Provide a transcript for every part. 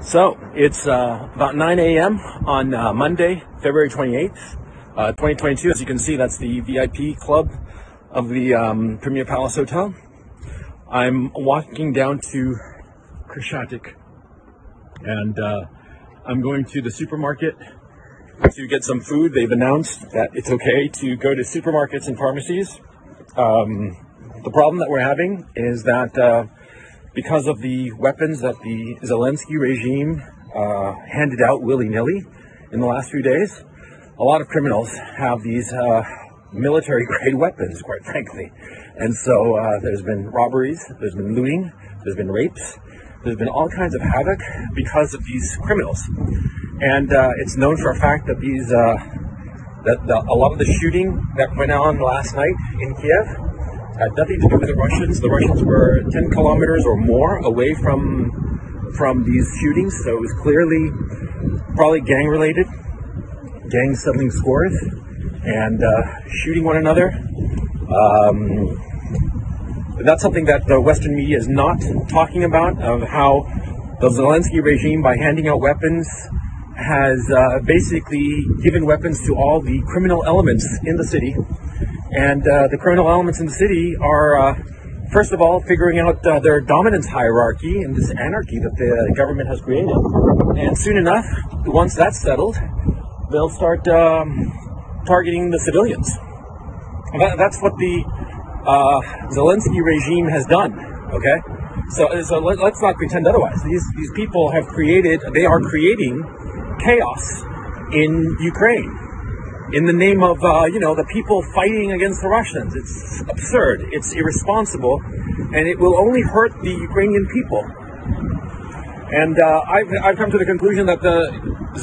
So it's about 9 a.m. on Monday, February 28th, 2022. As you can see, that's the VIP club of the Premier Palace Hotel. I'm walking down to Krishnatik, and I'm going to the supermarket to get some food. They've announced that it's okay to go to supermarkets and pharmacies. The problem that we're having is that because of the weapons that the Zelensky regime handed out willy-nilly in the last few days, a lot of criminals have these military-grade weapons, quite frankly. And so there's been robberies, there's been looting, there's been rapes, there's been all kinds of havoc because of these criminals. And it's known for a fact that these a lot of the shooting that went on last night in Kiev had nothing to do with the Russians. The Russians were 10 kilometers or more away from these shootings, so it was clearly probably gang-related, gangs settling scores and shooting one another. That's something that the Western media is not talking about, of how the Zelensky regime, by handing out weapons, has basically given weapons to all the criminal elements in the city. And the criminal elements in the city are, first of all, figuring out their dominance hierarchy and this anarchy that the government has created. And soon enough, once that's settled, they'll start targeting the civilians. That's what the Zelensky regime has done, okay? So let's not pretend otherwise. These people have they are creating chaos in Ukraine in the name of, the people fighting against the Russians. It's absurd, it's irresponsible, and it will only hurt the Ukrainian people. And I've come to the conclusion that the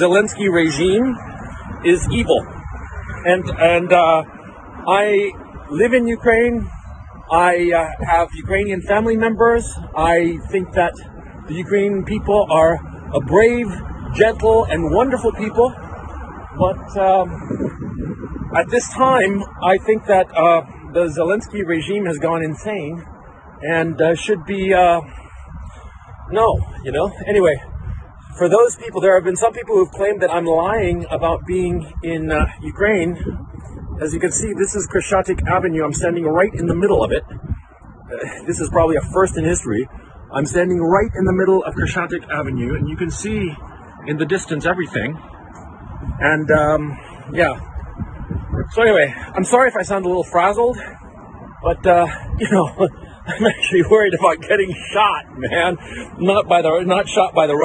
Zelensky regime is evil. And I live in Ukraine. I have Ukrainian family members. I think that the Ukrainian people are a brave, gentle, and wonderful people. But at this time, I think that the Zelensky regime has gone insane and should be, Anyway, for those people, there have been some people who've claimed that I'm lying about being in Ukraine. As you can see, this is Krishnatik Avenue. I'm standing right in the middle of it. This is probably a first in history. I'm standing right in the middle of Krishnatik Avenue, and you can see in the distance everything. And so anyway, I'm sorry if I sound a little frazzled, but I'm actually worried about getting shot, man. Not shot by the